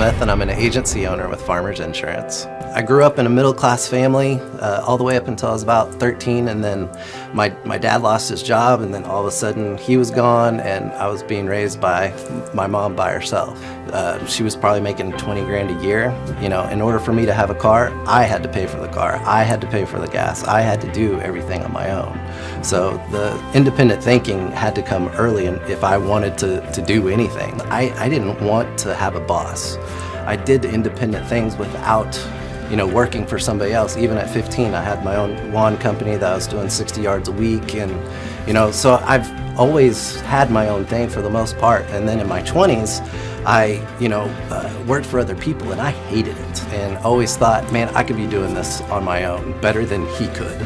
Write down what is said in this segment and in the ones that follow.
Smith, and I'm an agency owner with Farmers Insurance. I grew up in a middle-class family all the way up until I was about 13, and then my dad lost his job, and then all of a sudden he was gone, and I was being raised by my mom by herself. She was probably making 20 grand a year. You know, in order for me to have a car, I had to pay for the car. I had to pay for the gas. I had to do everything on my own. So the independent thinking had to come early, and if I wanted to do anything. I didn't want to have a boss. I did independent things without, you know, working for somebody else. Even at 15, I had my own lawn company that I was doing 60 yards a week, and you know, so I've always had my own thing for the most part. And then in my 20s, I, worked for other people, and I hated it, and always thought, man, I could be doing this on my own better than he could.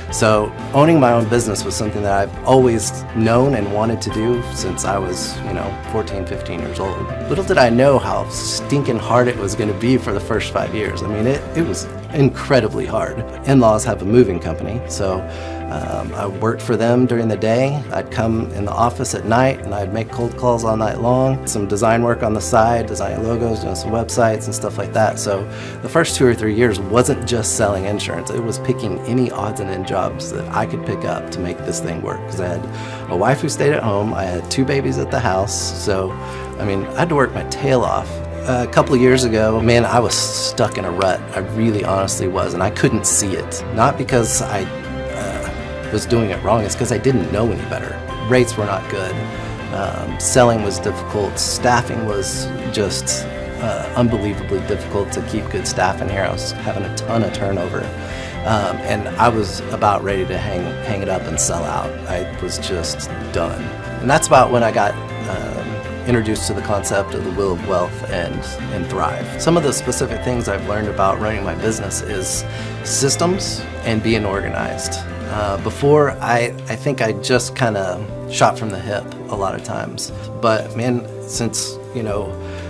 So owning my own business was something that I've always known and wanted to do since I was, 14, 15 years old. Little did I know how stinking hard it was going to be for the first 5 years. I mean, it was incredibly hard. In-laws have a moving company, so I worked for them during the day. I'd come in the office at night, and I'd make cold calls all night long. Some design work on the side, designing logos, doing some websites and stuff like that. So the first 2 or 3 years wasn't just selling insurance. It was picking any odds and end jobs that I could pick up to make this thing work. Because I had a wife who stayed at home. I had 2 babies at the house. So, I had to work my tail off. A couple of years ago, man, I was stuck in a rut. I really honestly was, and I couldn't see it. Not because I was doing it wrong, it's because I didn't know any better. Rates were not good. Selling was difficult. Staffing was just unbelievably difficult to keep good staff in here. I was having a ton of turnover. And I was about ready to hang it up and sell out. I was just done. And that's about when I got introduced to the concept of the Wheel of Wealth and Thrive. Some of the specific things I've learned about running my business is systems and being organized. Before, I think I just kind of shot from the hip a lot of times. But man, since,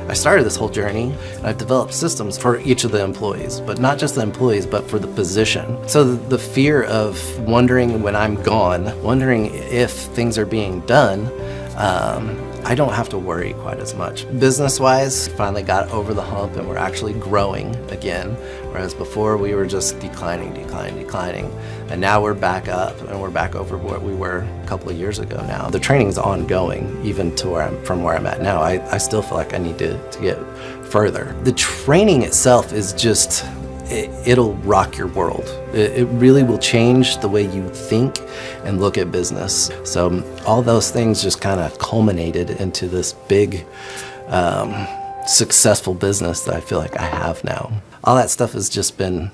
I started this whole journey, and I've developed systems for each of the employees, but not just the employees, but for the position. So the fear of wondering when I'm gone, wondering if things are being done, I don't have to worry quite as much. Business-wise, finally got over the hump, and we're actually growing again, whereas before we were just declining. And now we're back up, and we're back over what we were a couple of years ago now. The training's ongoing, even to from where I'm at now. I still feel like I need to get further. The training itself is just, it'll rock your world. It really will change the way you think and look at business. So all those things just kind of culminated into this big, successful business that I feel like I have now. All that stuff has just been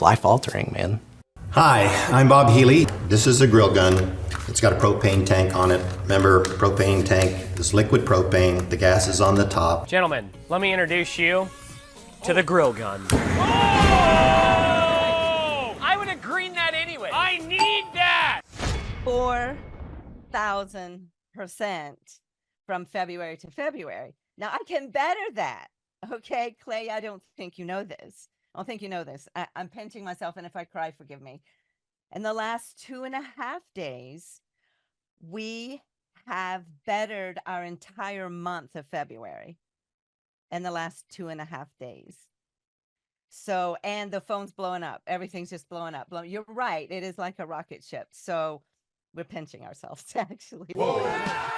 life-altering, man. Hi, I'm Bob Healy. This is a grill gun. It's got a propane tank on it. Remember, propane tank is liquid propane. The gas is on the top. Gentlemen, let me introduce you to the grill gun. Oh! I would have greened that anyway. I need that! 4,000% from February to February. Now, I can better that. Okay, Clay, I don't think you know this. I'm pinching myself, and if I cry, forgive me. In the last 2.5 days, we have bettered our entire month of February in the last 2.5 days. So, and the phone's blowing up. Everything's just blowing up. You're right. It is like a rocket ship. So we're pinching ourselves, actually. Whoa.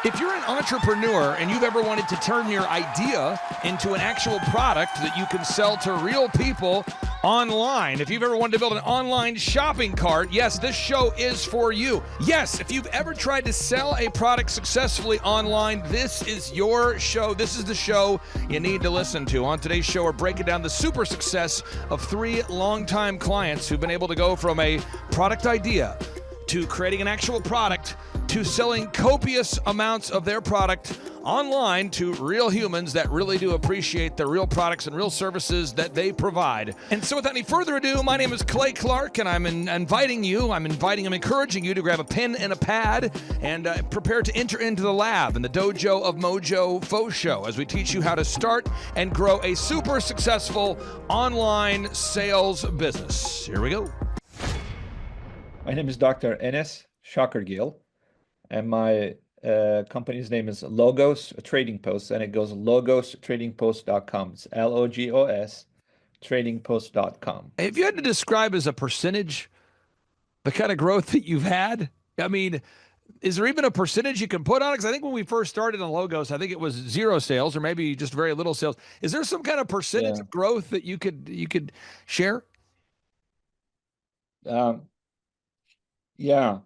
If you're an entrepreneur and you've ever wanted to turn your idea into an actual product that you can sell to real people online, if you've ever wanted to build an online shopping cart, yes, this show is for you. Yes, if you've ever tried to sell a product successfully online, this is your show. This is the show you need to listen to. On today's show, we're breaking down the super success of 3 longtime clients who've been able to go from a product idea to creating an actual product, to selling copious amounts of their product online to real humans that really do appreciate the real products and real services that they provide. And so without any further ado, my name is Clay Clark, and I'm encouraging you to grab a pen and a pad and prepare to enter into the lab in the dojo of Mojo Faux Show as we teach you how to start and grow a super successful online sales business. Here we go. My name is Dr. Enes Shakargil, and my company's name is Logos Trading Post, and it goes logostradingpost.com. It's LOGOS tradingpost.com. If you had to describe as a percentage the kind of growth that you've had, I mean, is there even a percentage you can put on it? Because I think when we first started on Logos, I think it was 0 sales or maybe just very little sales. Is there some kind of percentage of growth that you could share? Yeah,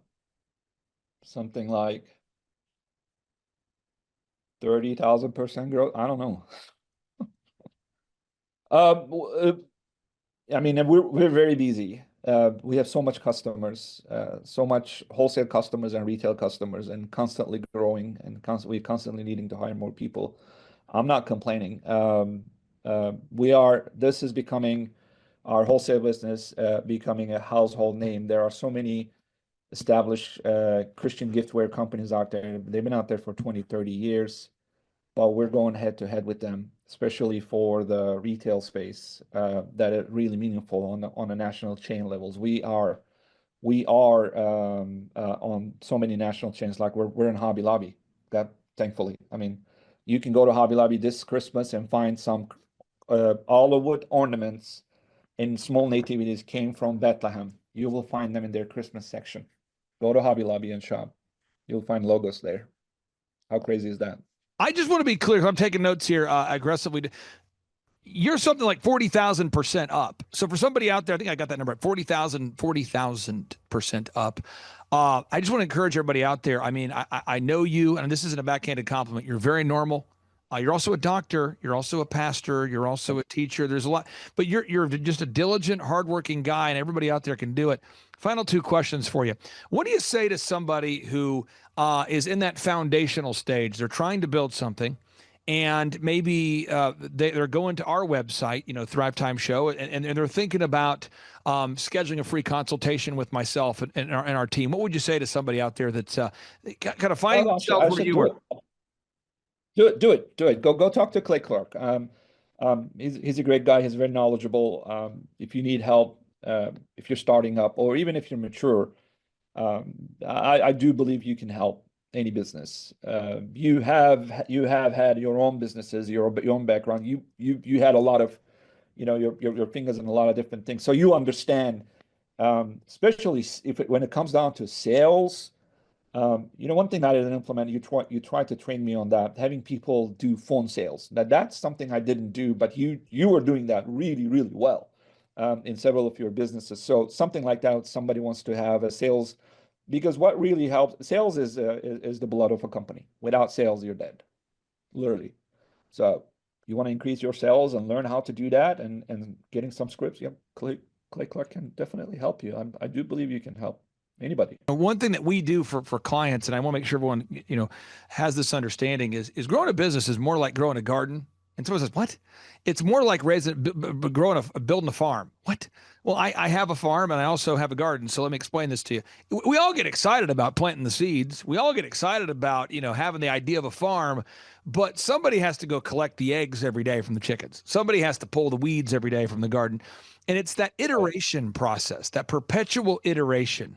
something like 30,000% growth. I don't know. I mean, we're very busy. We have so much customers, so much wholesale customers and retail customers, and constantly growing, and constantly needing to hire more people. I'm not complaining. This is becoming our wholesale business, becoming a household name. There are so many established Christian giftware companies out there. They've been out there for 20, 30 years, but we're going head to head with them, especially for the retail space that are really meaningful on a national chain levels. We are on so many national chains, like we're in Hobby Lobby. That, thankfully, I mean, you can go to Hobby Lobby this Christmas and find some olive wood ornaments in small nativities came from Bethlehem. You will find them in their Christmas section. Go to Hobby Lobby and shop. You'll find logos there. How crazy is that? I just want to be clear. I'm taking notes here aggressively. You're something like 40,000% up. So for somebody out there, I think I got that number at 40,000% up. I just want to encourage everybody out there. I mean, I know you, and this isn't a backhanded compliment. You're very normal. You're also a doctor. You're also a pastor. You're also a teacher. There's a lot, but you're just a diligent, hardworking guy, and everybody out there can do it. Final two questions for you. What do you say to somebody who is in that foundational stage? They're trying to build something, and maybe they're going to our website, Thrivetime Show, and they're thinking about scheduling a free consultation with myself and our team. What would you say to somebody out there that's kind of finding themselves where you were? Do it. Go talk to Clay Clark. He's a great guy. He's very knowledgeable. If you need help, if you're starting up, or even if you're mature, I do believe you can help any business. You have had your own businesses, your own background. You had a lot of, your fingers in a lot of different things. So you understand, especially when it comes down to sales. One thing I didn't implement, you tried to train me on that, having people do phone sales. That's something I didn't do, but you were doing that really, really well in several of your businesses. So something like that, somebody wants to have a sales, because what really helps, sales is the blood of a company. Without sales, you're dead, literally. So you want to increase your sales and learn how to do that, and getting some scripts. Yeah, Clay Clark can definitely help you. I do believe you can help anybody. One thing that we do for clients, and I want to make sure everyone has this understanding, is growing a business is more like growing a garden. And someone says, "What?" It's more like building a farm. What? Well, I have a farm and I also have a garden. So let me explain this to you. We all get excited about planting the seeds. We all get excited about having the idea of a farm, but somebody has to go collect the eggs every day from the chickens. Somebody has to pull the weeds every day from the garden, and it's that iteration process, that perpetual iteration.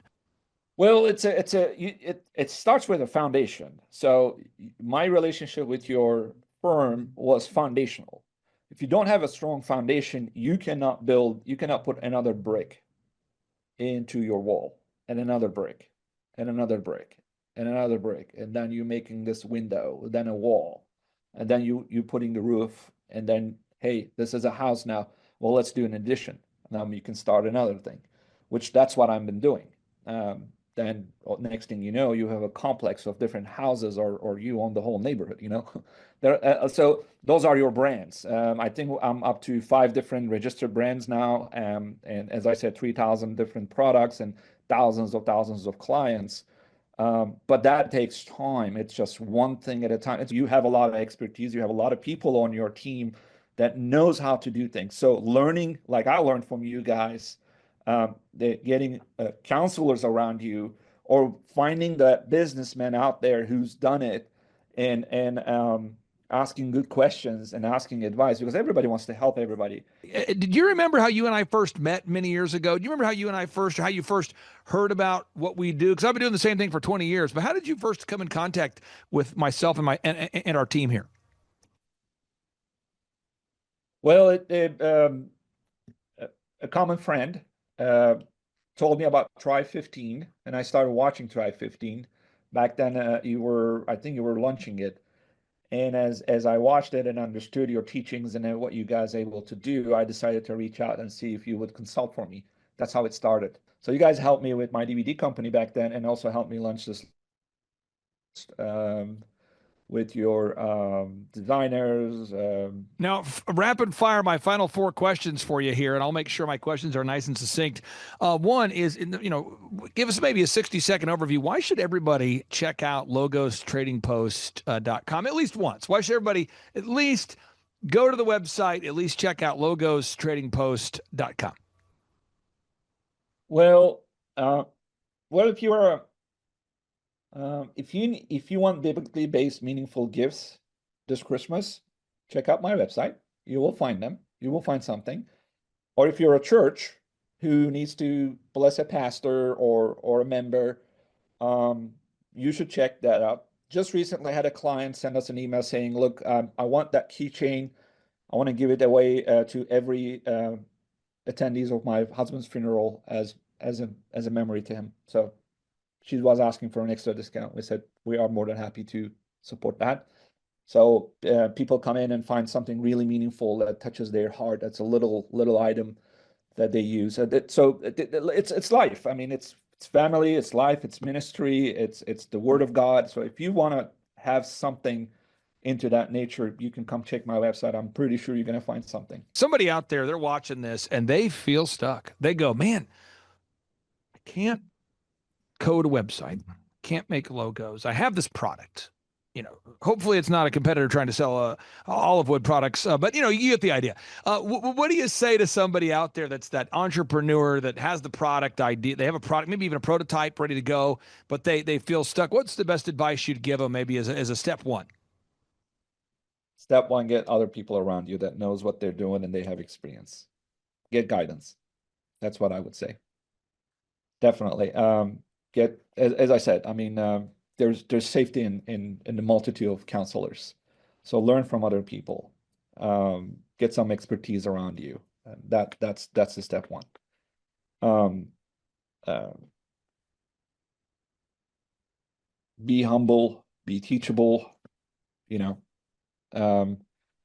Well, it starts with a foundation. So my relationship with your firm was foundational. If you don't have a strong foundation, you cannot put another brick into your wall, and another brick, and another brick, and another brick, and then you making this window, then a wall, and then you putting the roof, and then, hey, this is a house now. Well, let's do an addition. Now you can start another thing, which that's what I've been doing. Then next thing you know, you have a complex of different houses, or you own the whole neighborhood. So those are your brands. I think I'm up to 5 different registered brands now, and as I said, 3,000 different products and thousands of clients. But that takes time. It's just one thing at a time. You have a lot of expertise. You have a lot of people on your team that knows how to do things. So learning, like I learned from you guys, getting counselors around you, or finding that businessman out there who's done it, and asking good questions and asking advice, because everybody wants to help everybody. Did you remember how you and I first met many years ago? Do you remember how you first heard about what we do? Because I've been doing the same thing for 20 years. But how did you first come in contact with myself and our team here? Well, a common friend told me about Thrive 15, and I started watching Thrive 15. Back then, I think you were launching it. And as I watched it and understood your teachings and what you guys are able to do, I decided to reach out and see if you would consult for me. That's how it started. So you guys helped me with my DVD company back then, and also helped me launch this with your designers. Now, rapid fire, my final 4 questions for you here, and I'll make sure my questions are nice and succinct. One is, give us maybe a 60-second overview. Why should everybody check out logostradingpost.com at least once? Why should everybody at least go to the website, at least check out logostradingpost.com? Well, if you are if you want biblically based meaningful gifts this Christmas, check out my website. You will find them. You will find something. Or if you're a church who needs to bless a pastor or a member, you should check that out. Just recently, I had a client send us an email saying, "Look, I want that keychain. I want to give it away to every attendees of my husband's funeral as a memory to him." So she was asking for an extra discount. We said we are more than happy to support that. So people come in and find something really meaningful that touches their heart. That's a little item that they use. So it's life. I mean, it's family, it's life, it's ministry, it's the Word of God. So if you want to have something into that nature, you can come check my website. I'm pretty sure you're going to find something. Somebody out there, they're watching this and they feel stuck. They go, "Man, I can't code a website, can't make logos. I have this product. Hopefully it's not a competitor trying to sell olive wood products, but you get the idea. What do you say to somebody out there that's that entrepreneur that has the product idea? They have a product, maybe even a prototype ready to go, but they feel stuck. What's the best advice you'd give them maybe as a step one? Step one, get other people around you that knows what they're doing and they have experience. Get guidance. That's what I would say. Definitely. Get, as I said, I mean, there's safety in the multitude of counselors. So learn from other people. Get some expertise around you. That's the step one. Be humble, be teachable, and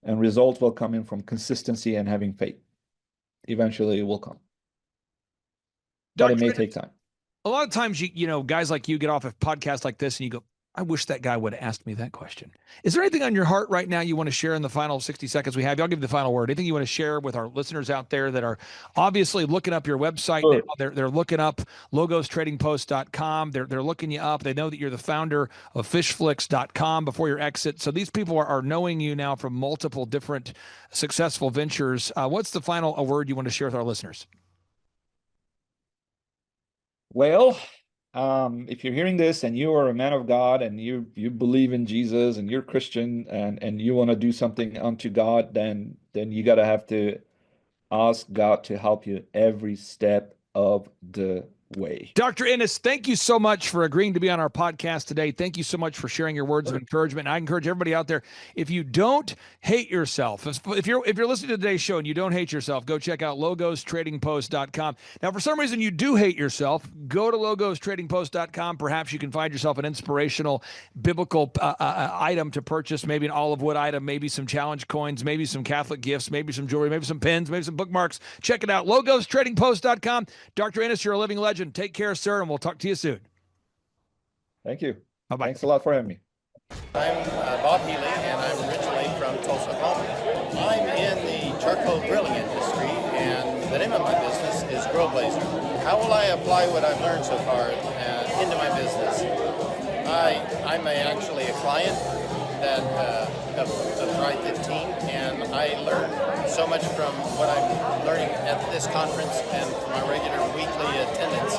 results will come in from consistency and having faith. Eventually it will come. But it may take time. A lot of times, guys like you get off a podcast like this and you go, "I wish that guy would have asked me that question." Is there anything on your heart right now you want to share in the final 60 seconds we have? I'll give you the final word. Anything you want to share with our listeners out there that are obviously looking up your website Sure. now? They're looking up logostradingpost.com. They're looking you up. They know that you're the founder of fishflix.com before your exit. So these people are knowing you now from multiple different successful ventures. What's the final word you want to share with our listeners? Well, if you're hearing this and you are a man of God and you believe in Jesus and you're Christian and you want to do something unto God, then you got to have to ask God to help you every step of the way. Dr. Ennis, thank you so much for agreeing to be on our podcast today. Thank you so much for sharing your words of encouragement. I encourage everybody out there, if you don't hate yourself, if you're listening to today's show and you don't hate yourself, go check out logostradingpost.com. Now, for some reason you do hate yourself, go to logostradingpost.com. Perhaps you can find yourself an inspirational biblical item to purchase, maybe an olive wood item, maybe some challenge coins, maybe some Catholic gifts, maybe some jewelry, maybe some pens, maybe some bookmarks. Check it out, logostradingpost.com. Dr. Ennis, you're a living legend. Take care, sir, and we'll talk to you soon. Thank you. Bye-bye. Thanks a lot for having me. I'm Bob Healy, and I'm originally from Tulsa, Oklahoma. I'm in the charcoal grilling industry, and the name of my business is Grill Blazer. How will I apply what I've learned so far into my business? I'm actually a client of Thrive15, and I learn so much from what I'm learning at this conference and from my regular weekly attendance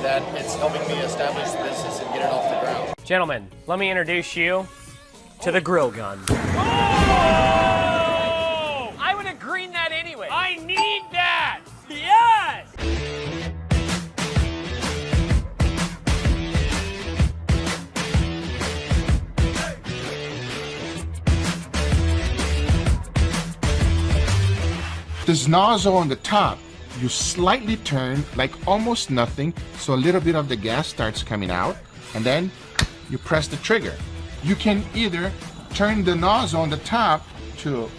that it's helping me establish the business and get it off the ground. Gentlemen, let me introduce you to the grill gun. This nozzle on the top, you slightly turn like almost nothing, so a little bit of the gas starts coming out, and then you press the trigger. You can either turn the nozzle on the top to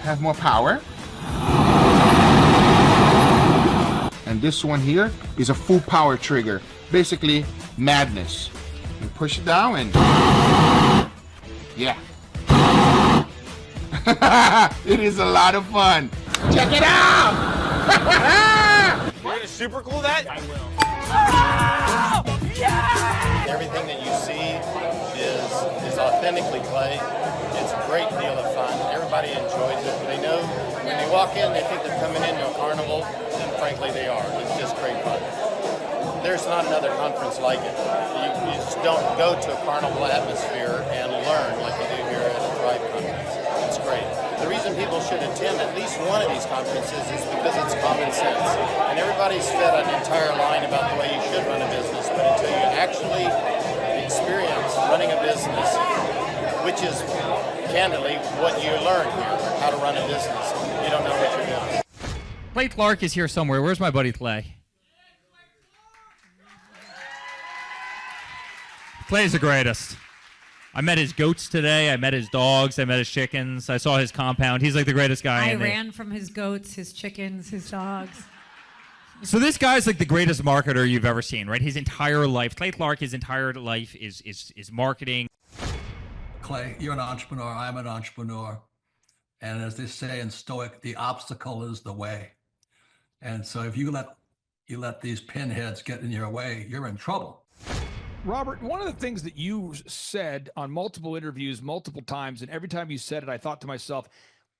have more power, and this one here is a full power trigger, basically madness. You push it down and yeah. It is a lot of fun. Check it out! You're gonna super cool that? I will. Everything that you see is authentically Clay. It's a great deal of fun. Everybody enjoys it. They know when they walk in, they think they're coming into a carnival, and frankly they are. It's just great fun. There's not another conference like it. You just don't go to a carnival atmosphere and learn like you do here at a Thrive conference. It's great. The reason people should attend at least one of these conferences is because it's common sense. And everybody's fed an entire line about the way you should run a business, but until you actually experience running a business, which is candidly what you learn here, how to run a business, you don't know what you're doing. Clay Clark is here somewhere. Where's my buddy Clay? Clay's the greatest. I met his goats today. I met his dogs. I met his chickens. I saw his compound. He's like the greatest guy. I ran from his goats, his chickens, his dogs. So this guy's like the greatest marketer you've ever seen, right? His entire life, Clay Clark, his entire life is marketing. Clay, you're an entrepreneur. I'm an entrepreneur. And as they say in Stoic, the obstacle is the way. And so if you let these pinheads get in your way, you're in trouble. Robert, one of the things that you said on multiple interviews, multiple times, and every time you said it, I thought to myself,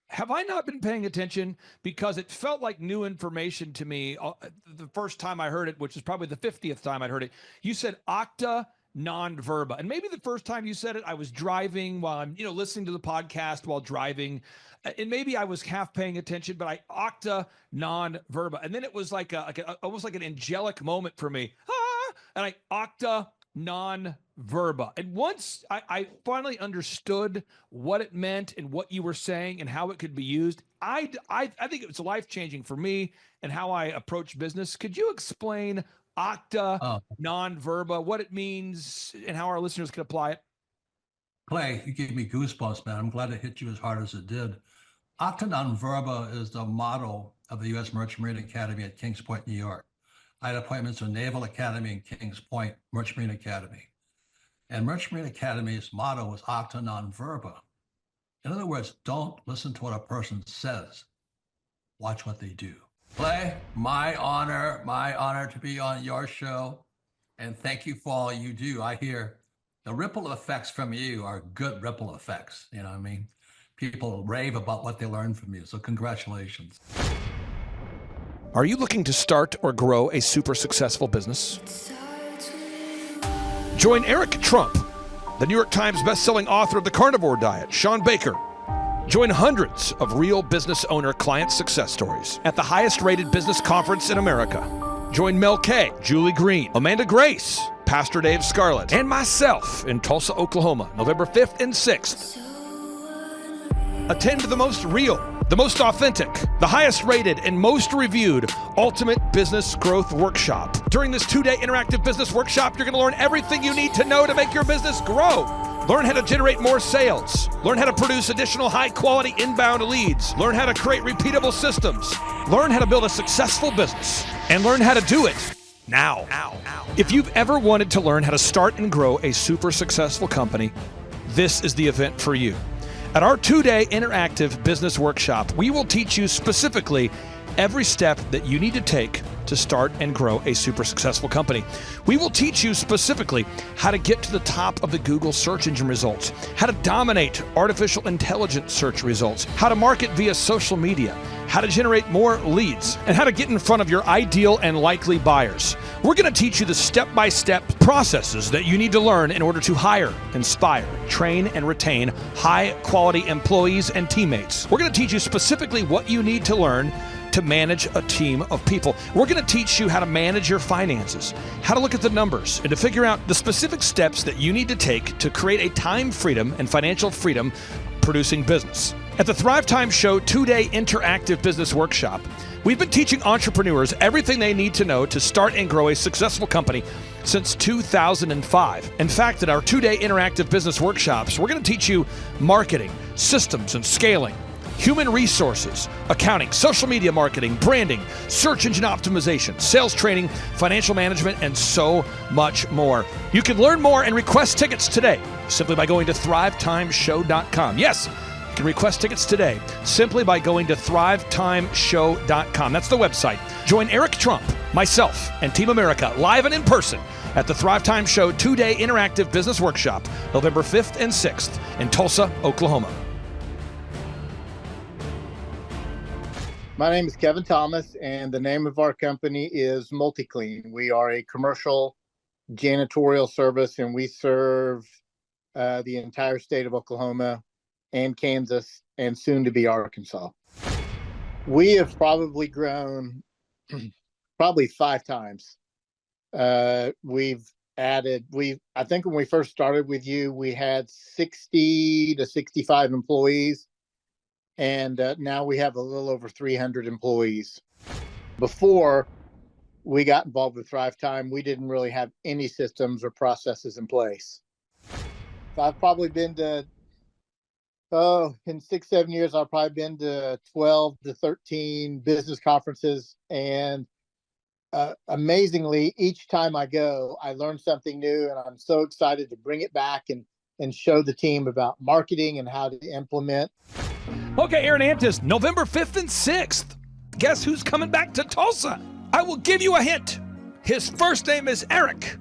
have I not been paying attention? Because it felt like new information to me the first time I heard it, which is probably the 50th time I'd heard it. You said octa non verba. And maybe the first time you said it, I was driving while I'm, listening to the podcast while driving. And maybe I was half paying attention, but I octa non verba. And then it was like almost like an angelic moment for me. And I octa non-verba. And once I finally understood what it meant and what you were saying and how it could be used, I think it was life-changing for me and how I approach business. Could you explain octa non-verba, what it means and how our listeners can apply it? Clay, you gave me goosebumps, man. I'm glad it hit you as hard as it did. Octa non-verba is the motto of the U.S. Merchant Marine Academy at Kings Point, New York. I had appointments with Naval Academy and Kings Point, Merchant Marine Academy. And Merchant Marine Academy's motto was octa non verba. In other words, don't listen to what a person says. Watch what they do. Clay, my honor to be on your show. And thank you for all you do. I hear the ripple effects from you are good ripple effects. You know what I mean? People rave about what they learn from you. So congratulations. Are you looking to start or grow a super successful business? Join Eric Trump, the New York Times bestselling author of The Carnivore Diet, Sean Baker. Join hundreds of real business owner client success stories at the highest rated business conference in America. Join Mel K, Julie Green, Amanda Grace, Pastor Dave Scarlett, and myself in Tulsa, Oklahoma, November 5th and 6th. Attend the most real, the most authentic, the highest rated, and most reviewed Ultimate Business Growth Workshop. During this 2-day interactive business workshop, you're going to learn everything you need to know to make your business grow. Learn how to generate more sales. Learn how to produce additional high-quality inbound leads. Learn how to create repeatable systems. Learn how to build a successful business. And learn how to do it now. If you've ever wanted to learn how to start and grow a super successful company, this is the event for you. At our 2-day interactive business workshop, we will teach you specifically every step that you need to take to start and grow a super successful company. We will teach you specifically how to get to the top of the Google search engine results, how to dominate artificial intelligence search results, how to market via social media, how to generate more leads, and how to get in front of your ideal and likely buyers. We're going to teach you the step-by-step processes that you need to learn in order to hire, inspire, train, and retain high-quality employees and teammates. We're going to teach you specifically what you need to learn to manage a team of people. We're going to teach you how to manage your finances, how to look at the numbers, and to figure out the specific steps that you need to take to create a time freedom and financial freedom producing business. At the Thrivetime Show 2-day interactive business workshop, we've been teaching entrepreneurs everything they need to know to start and grow a successful company since 2005. In fact, at our 2-day interactive business workshops, we're going to teach you marketing, systems and scaling, human resources, accounting, social media marketing, branding, search engine optimization, sales training, financial management, and so much more. You can learn more and request tickets today simply by going to thrivetimeshow.com. Yes, you can request tickets today simply by going to thrivetimeshow.com. That's the website. Join Eric Trump, myself, and Team America live and in person at the Thrivetime Show 2-day interactive business workshop, November 5th and 6th in Tulsa, Oklahoma. My name is Kevin Thomas, and the name of our company is MultiClean. We are a commercial janitorial service, and we serve the entire state of Oklahoma and Kansas, and soon to be Arkansas. We have probably grown probably 5 times. We've added, I think when we first started with you, we had 60 to 65 employees. And now we have a little over 300 employees. Before we got involved with Thrivetime, we didn't really have any systems or processes in place. So I've probably been to, in 6-7 years, I've probably been to 12 to 13 business conferences. And amazingly, each time I go, I learn something new, and I'm so excited to bring it back and show the team about marketing and how to implement. Okay, Aaron Antis, November 5th and 6th. Guess who's coming back to Tulsa? I will give you a hint. His first name is Eric,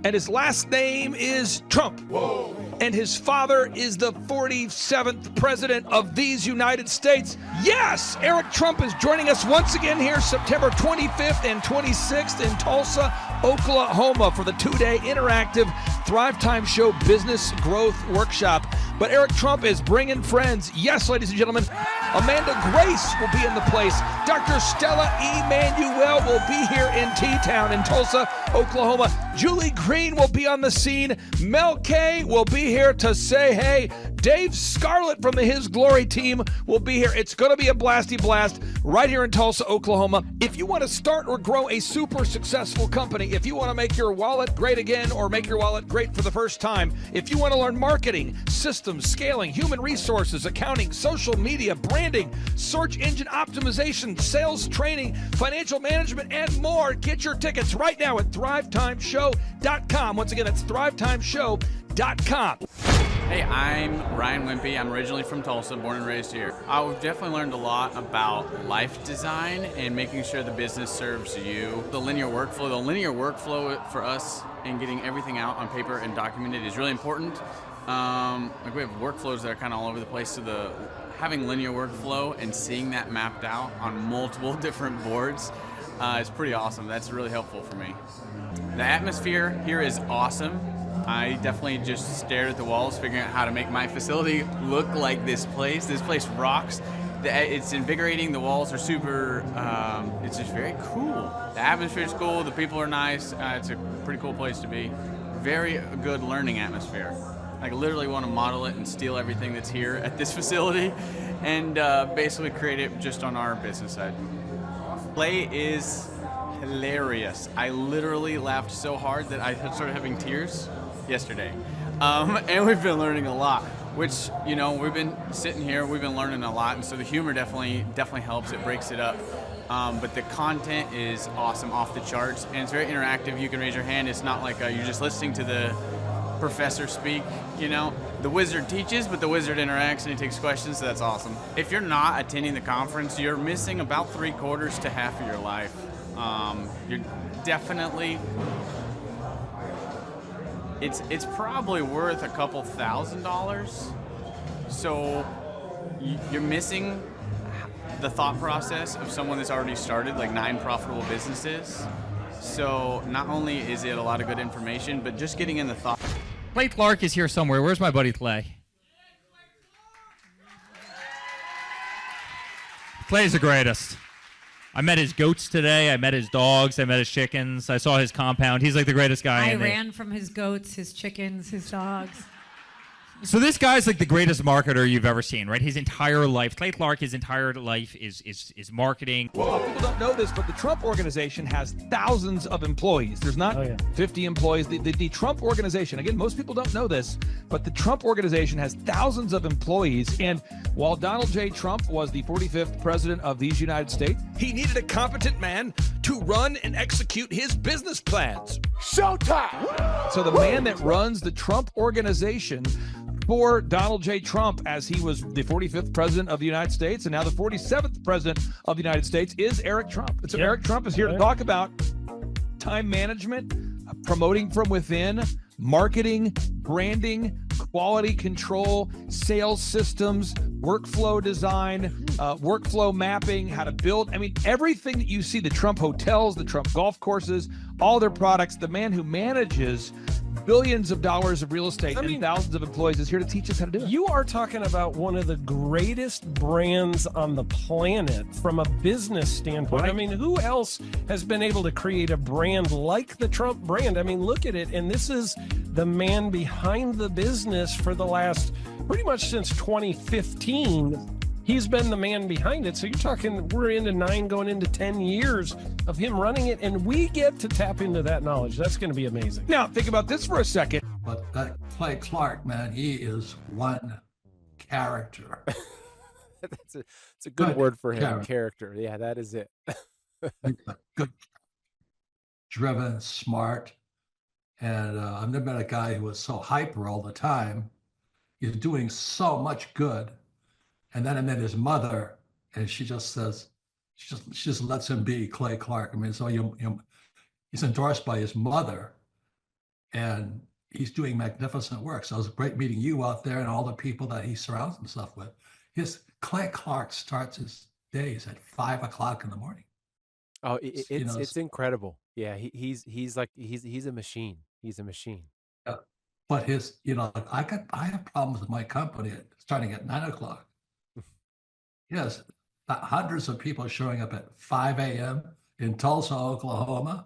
and his last name is Trump. Whoa. And his father is the 47th president of these United States. Yes, Eric Trump is joining us once again here September 25th and 26th in Tulsa, Oklahoma for the 2-day interactive Thrivetime Show Business Growth Workshop. But Eric Trump is bringing friends. Yes, ladies and gentlemen, Amanda Grace will be in the place. Dr. Stella Emanuel will be here in T-Town in Tulsa, Oklahoma. Julie Green will be on the scene. Mel K will be here to say hey. Dave Scarlett from the His Glory team will be here. It's going to be a blasty blast right here in Tulsa, Oklahoma. If you want to start or grow a super successful company, if you want to make your wallet great again or make your wallet great for the first time, if you want to learn marketing, systems, scaling, human resources, accounting, social media, branding, search engine optimization, sales training, financial management, and more, get your tickets right now at thrivetimeshow.com. Once again, that's thrivetimeshow.com. Hey, I'm Ryan Wimpy. I'm originally from Tulsa, born and raised here. I've definitely learned a lot about life design and making sure the business serves you. The linear workflow for us and getting everything out on paper and documented is really important. Like we have workflows that are kind of all over the place, so having linear workflow and seeing that mapped out on multiple different boards is pretty awesome. That's really helpful for me. The atmosphere here is awesome. I definitely just stared at the walls, figuring out how to make my facility look like this place. This place rocks. It's invigorating. The walls are super, it's just very cool. The atmosphere is cool. The people are nice. It's a pretty cool place to be. Very good learning atmosphere. I literally want to model it and steal everything that's here at this facility and basically create it just on our business side. Play is hilarious. I literally laughed so hard that I started having tears yesterday. And we've been learning a lot, which, you know, we've been sitting here, we've been learning a lot, and so the humor definitely helps. It breaks it up. But the content is awesome, off the charts, and it's very interactive. You can raise your hand. It's not like you're just listening to the professor speak, you know. The wizard teaches, but the wizard interacts and he takes questions, so that's awesome. If you're not attending the conference, you're missing about 3/4 to half of your life. You're definitely, it's probably worth a couple $1,000s. So you're missing the thought process of someone that's already started like 9 profitable businesses. So not only is it a lot of good information, but just getting in the thought. Clay Clark is here somewhere. Where's my buddy Clay? Clay's the greatest. I met his goats today. I met his dogs. I met his chickens. I saw his compound. He's like the greatest guy. I ran from his goats, his chickens, his dogs. So this guy's like the greatest marketer you've ever seen, right? His entire life, Clay Clark, his entire life is marketing. Well, people don't know this, but the Trump Organization has thousands of employees. There's not 50 employees. The Trump Organization, again, most people don't know this, but the Trump Organization has thousands of employees. And while Donald J. Trump was the 45th president of these United States, he needed a competent man to run and execute his business plans. Showtime! So the man that runs the Trump Organization for Donald J. Trump, as he was the 45th president of the United States and now the 47th president of the United States, is Eric Trump. And so Eric Trump is here to talk about time management, promoting from within, marketing, branding, quality control, sales systems, workflow design, workflow mapping, how to build. I mean, everything that you see, the Trump hotels, the Trump golf courses, all their products, the man who manages billions of dollars of real estate and thousands of employees is here to teach us how to do it. You are talking about one of the greatest brands on the planet from a business standpoint. Right. I mean, who else has been able to create a brand like the Trump brand? I mean, look at it. And this is the man behind the business for the last pretty much since 2015. He's been the man behind it. So you're talking, we're into 9 going into 10 years of him running it, and we get to tap into that knowledge. That's going to be amazing. Now, think about this for a second. But that Clay Clark, man, he is one character. It's a good word for him. Character. Yeah, that is it. Good, driven, smart. And I've never met a guy who was so hyper all the time. He's doing so much good. And then I met his mother, and she just says, she just lets him be Clay Clark. I mean, so he's endorsed by his mother, and he's doing magnificent work. So it was great meeting you out there and all the people that he surrounds himself with. Clay Clark starts his days at 5 o'clock in the morning. Oh, it's incredible. Yeah, he's a machine. He's a machine. But I have problems with my company starting at 9 o'clock. Yes, hundreds of people showing up at 5 a.m. in Tulsa, Oklahoma.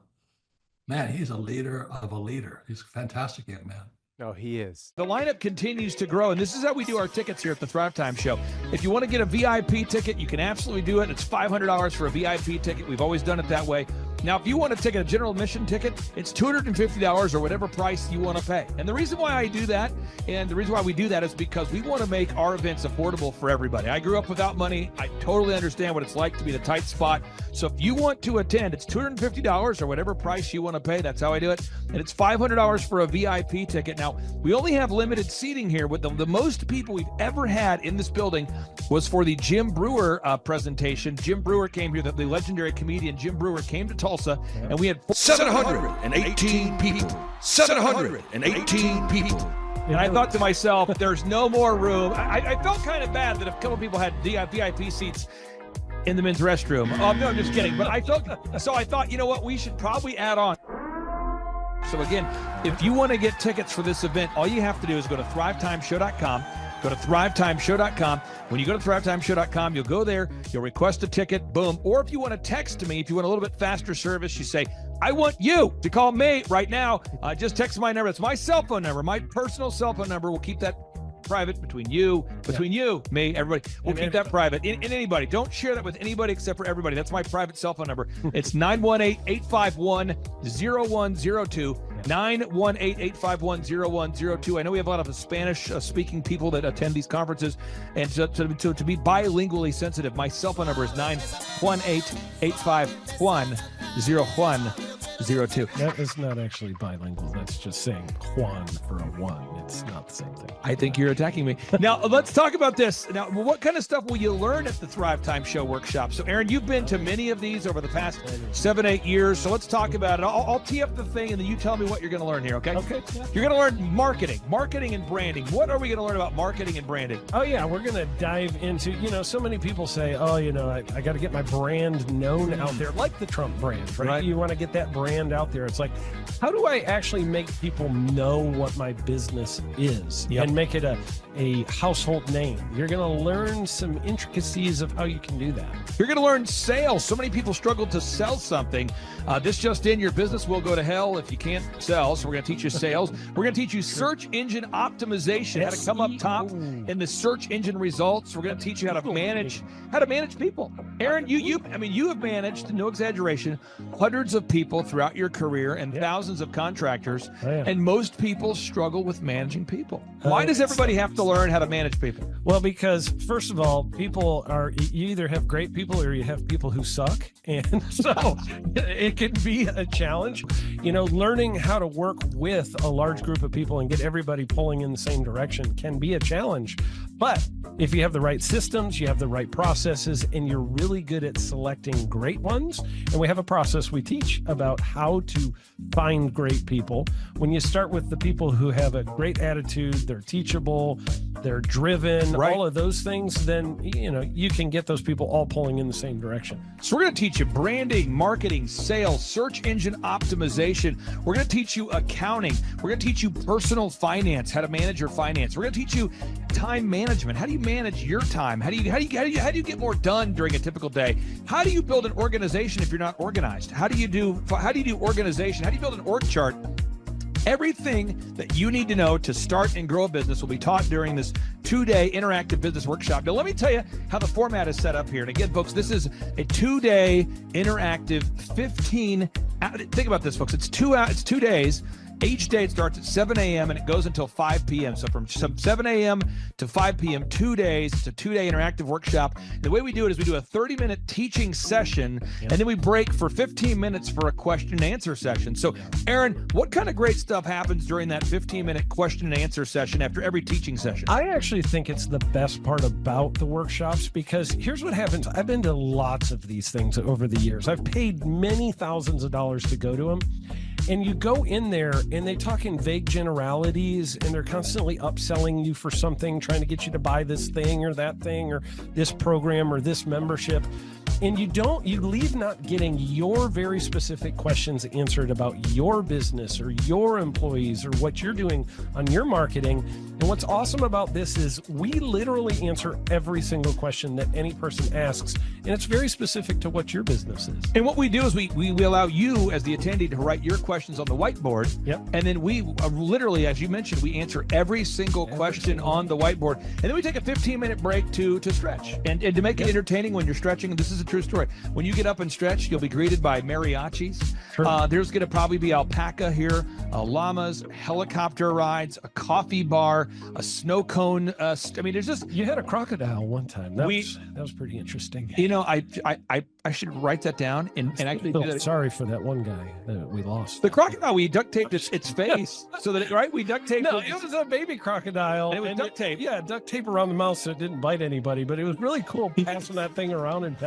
Man, he's a leader of a leader. He's a fantastic young man. No, he is. The lineup continues to grow, and this is how we do our tickets here at the Thrivetime Show. If you want to get a VIP ticket, you can absolutely do it. It's $500 for a VIP ticket. We've always done it that way. Now, if you want to take a general admission ticket, it's $250 or whatever price you want to pay. And the reason why I do that, and the reason why we do that is because we want to make our events affordable for everybody. I grew up without money. I totally understand what it's like to be in a tight spot. So if you want to attend, it's $250 or whatever price you want to pay. That's how I do it. And it's $500 for a VIP ticket. Now, we only have limited seating here. With the most people we've ever had in this building was for the Jim Brewer presentation. Jim Brewer came here, the legendary comedian Jim Brewer came to Tulsa, and we had 718 people. 718 people. And I thought to myself, there's no more room. I felt kind of bad that a couple people had VIP seats in the men's restroom. Oh, no, I'm just kidding. But I thought, you know what? We should probably add on. So again, if you want to get tickets for this event, all you have to do is go to thrivetimeshow.com. Go to thrivetimeshow.com. When you go to thrivetimeshow.com, you'll go there, you'll request a ticket, boom. Or if you want to text me, if you want a little bit faster service, you say, I want you to call me right now. Just text my number. It's my cell phone number, my personal cell phone number. We'll keep that private between you, me, everybody. We'll keep that private. And anybody, don't share that with anybody except for everybody. That's my private cell phone number. It's 918-851-0102. 918-851-0102. I know we have a lot of Spanish-speaking people that attend these conferences, and to be bilingually sensitive, my cell phone number is 918-851-0102. That is not actually bilingual. That's just saying Juan for a one. It's not the same thing. I think you're attacking me. Now, let's talk about this. Now, what kind of stuff will you learn at the Thrivetime Show workshop? So, Aaron, you've been to many of these over the past 7-8 years. So let's talk about it. I'll tee up the thing, and then you tell me what you're going to learn here, okay? Okay. You're going to learn marketing and branding. What are we going to learn about marketing and branding? Oh, yeah. We're going to dive into, so many people say, I got to get my brand known out there, like the Trump brand, right? You want to get that brand out there. It's like, how do I actually make people know what my business business is and make it a household name. You're going to learn some intricacies of how you can do that. You're going to learn sales. So many people struggle to sell something. This just in, your business will go to hell if you can't sell. So we're going to teach you sales. We're going to teach you search engine optimization, how to come up top in the search engine results. We're going to teach you how to manage people. Aaron, you have managed, no exaggeration, hundreds of people throughout your career and thousands of contractors. And most people struggle with managing people. Why does everybody have to learn how to manage people? Well, because first of all, people are, you either have great people or you have people who suck. And so it can be a challenge. Learning how to work with a large group of people and get everybody pulling in the same direction can be a challenge. But if you have the right systems, you have the right processes, and you're really good at selecting great ones, and we have a process we teach about how to find great people. When you start with the people who have a great attitude, they're teachable, they're driven, all of those things, then you can get those people all pulling in the same direction. So we're going to teach you branding, marketing, sales, search engine optimization. We're going to teach you accounting. We're going to teach you personal finance, how to manage your finance. We're going to teach you time management. How do you manage your time? How do you get more done during a typical day? How do you build an organization if you're not organized? How do you do organization? How do you build an org chart? Everything that you need to know to start and grow a business will be taught during this 2-day interactive business workshop. Now, let me tell you how the format is set up here. And again, folks, this is a 2-day interactive 15. Think about this, folks. It's 2 days. Each day it starts at 7 a.m. and it goes until 5 p.m. So from 7 a.m. to 5 p.m., 2 days. It's a 2-day interactive workshop. And the way we do it is we do a 30-minute teaching session, and then we break for 15 minutes for a question and answer session. So, Aaron, what kind of great stuff happens during that 15-minute question and answer session after every teaching session? I actually think it's the best part about the workshops, because here's what happens. I've been to lots of these things over the years. I've paid many thousands of dollars to go to them. And you go in there and they talk in vague generalities, and they're constantly upselling you for something, trying to get you to buy this thing or that thing or this program or this membership. And you leave not getting your very specific questions answered about your business or your employees or what you're doing on your marketing. And what's awesome about this is we literally answer every single question that any person asks, and it's very specific to what your business is. And what we do is we allow you as the attendee to write your questions on the whiteboard. Yep. And then we literally, as you mentioned, we answer every single question on the whiteboard. And then we take a 15-minute break to stretch and to make it entertaining when you're stretching. And this is a true story. When you get up and stretch, you'll be greeted by mariachis. There's going to probably be alpaca here, llamas, helicopter rides, a coffee bar, a snow cone. There's just... You had a crocodile one time. That was pretty interesting. I should write that down and actually do that. Sorry for that one guy that we lost. The crocodile, we duct taped its face so that we duct taped. No, it was a baby crocodile. And it was duct tape. Yeah, duct tape around the mouth so it didn't bite anybody. But it was really cool passing that thing around and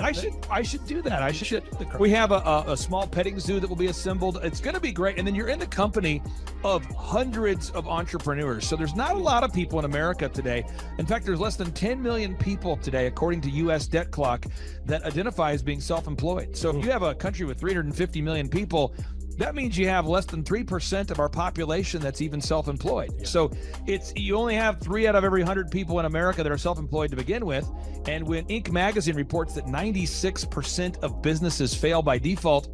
I should do that. We have a small petting zoo that will be assembled. It's going to be great. And then you're in the company of hundreds of entrepreneurs. So there's not a lot of people in America today. In fact, there's less than 10 million people today, according to U.S. Debt Clock, that identify as being self-employed. So if you have a country with 350 million people, that means you have less than 3% of our population that's even self-employed. Yeah. So you only have 3 out of every 100 people in America that are self-employed to begin with. And when Inc. magazine reports that 96% of businesses fail by default,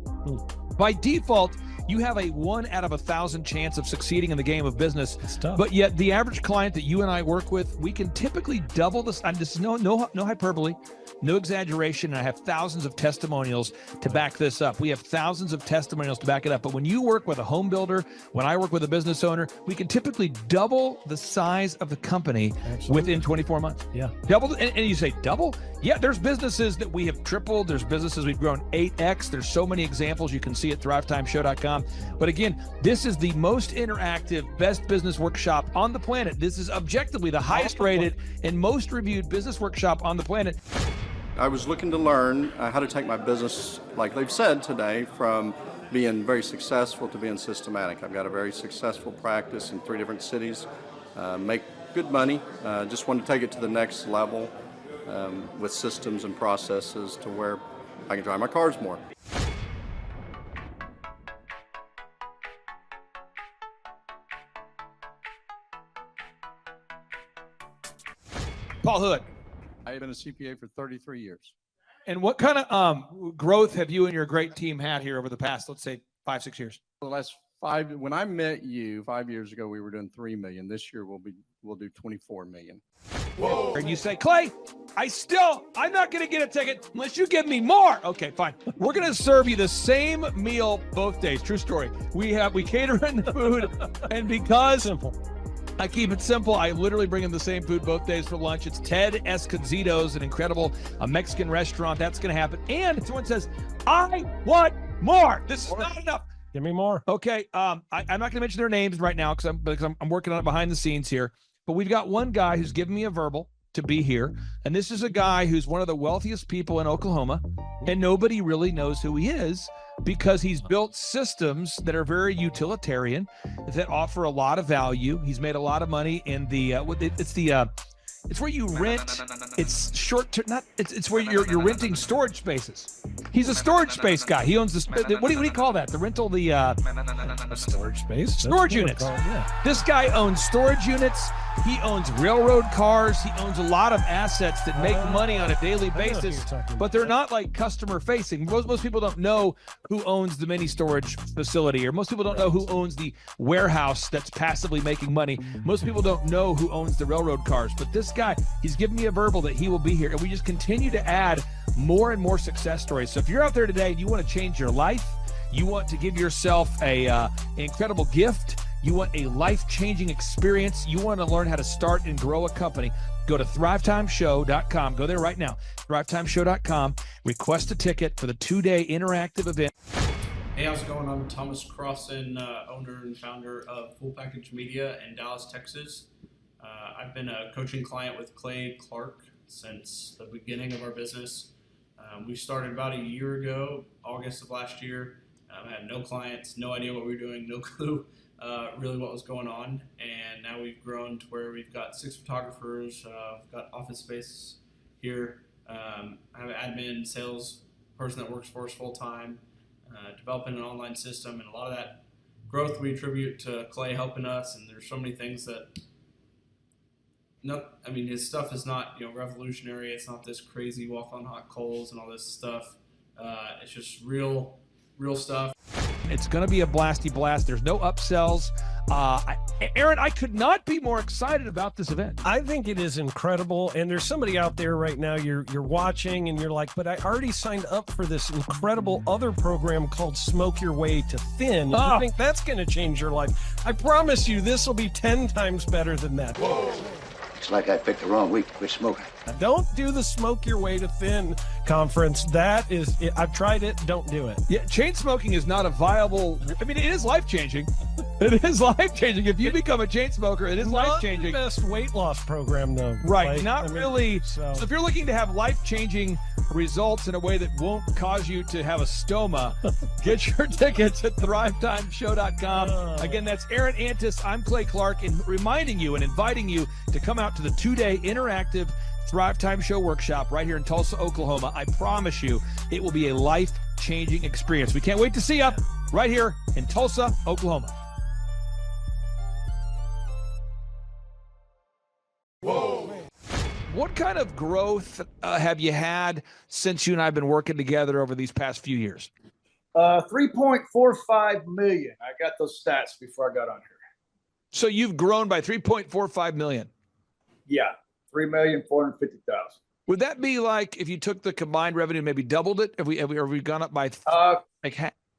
you have a 1 out of 1,000 chance of succeeding in the game of business. It's tough. But yet the average client that you and I work with, we can typically double this. And this is no hyperbole, no exaggeration. And I have thousands of testimonials to back this up. We have thousands of testimonials to back it up. But when you work with a home builder, when I work with a business owner, we can typically double the size of the company within 24 months. Yeah. Double. And you say double? Yeah, there's businesses that we have tripled. There's businesses we've grown 8x. There's so many examples you can see at thrivetimeshow.com. But again, this is the most interactive, best business workshop on the planet. This is objectively the highest rated and most reviewed business workshop on the planet. I was looking to learn how to take my business, like they've said today, from being very successful to being systematic. I've got a very successful practice in 3 different cities, make good money, just want to take it to the next level with systems and processes to where I can drive my cars more. Paul Hood. I've been a CPA for 33 years. And what kind of growth have you and your great team had here over the past, let's say, 5-6 years? For the last when I met you 5 years ago, we were doing 3 million. This year we'll do 24 million. Whoa. And you say, Clay, I'm not going to get a ticket unless you give me more. Okay, fine. We're going to serve you the same meal both days. True story. We cater in the food, and because I keep it simple, I literally bring in the same food both days for lunch. It's Ted Escondido's, an incredible Mexican restaurant. That's going to happen. And someone says, I want more. This is not enough. Give me more. Okay. I'm not going to mention their names right now because I'm working on it behind the scenes here. But we've got one guy who's given me a verbal to be here. And this is a guy who's one of the wealthiest people in Oklahoma. And nobody really knows who he is because he's built systems that are very utilitarian, that offer a lot of value. He's made a lot of money in it's where you rent. It's short term. It's where you're renting storage spaces. He's a storage space guy. He owns what do you call that? The rental, storage space, storage units. This guy owns storage units. He owns railroad cars. He owns a lot of assets that make money on a daily basis, but they're not like customer facing. Most people don't know who owns the mini storage facility, or most people don't know who owns the warehouse that's passively making money. Most people don't know who owns the railroad cars, but this guy, he's given me a verbal that he will be here, and we just continue to add more and more success stories. So if you're out there today and you want to change your life, you want to give yourself an incredible gift, you want a life-changing experience, you want to learn how to start and grow a company, go to thrivetimeshow.com. Go there right now, thrivetimeshow.com. Request a ticket for the 2-day interactive event. Hey, how's it going? I'm Thomas Crossan, owner and founder of Full Package Media in Dallas, Texas. I've been a coaching client with Clay Clark since the beginning of our business. We started about a year ago, August of last year. I had no clients, no idea what we were doing, no clue really what was going on. And now we've grown to where we've got 6 photographers, we've got office space here. I have an admin, sales person that works for us full time, developing an online system, and a lot of that growth we attribute to Clay helping us. And there's so many things that, his stuff is not revolutionary. It's not this crazy walk on hot coals and all this stuff. It's just real stuff. It's going to be a blasty blast. There's no upsells. Aaron, I could not be more excited about this event. I think it is incredible. And there's somebody out there right now, you're watching and you're like, but I already signed up for this incredible other program called Smoke Your Way to Thin. I think that's going to change your life. I promise you, this will be 10 times better than that. Whoa. It's like I picked the wrong week to quit smoking. Don't do the Smoke Your Way to Thin conference. I've tried it. Don't do it. Yeah, chain smoking is not a viable. It is life-changing. It is life-changing. If you become a chain smoker, it is life-changing. Not the best weight loss program, though. Right, really. So if you're looking to have life-changing results in a way that won't cause you to have a stoma, get your tickets at thrivetimeshow.com. Again, that's Aaron Antis. I'm Clay Clark, and reminding you and inviting you to come out to the 2-day interactive Thrive Time Show workshop right here in Tulsa, Oklahoma. I promise you, it will be a life-changing experience. We can't wait to see you right here in Tulsa, Oklahoma. Whoa. What kind of growth have you had since you and I have been working together over these past few years? 3.45 million. I got those stats before I got on here. So you've grown by 3.45 million. Yeah, 3,450,000. Would that be like if you took the combined revenue, maybe doubled it? Have we gone up by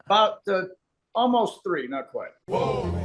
about almost 3, not quite. Whoa.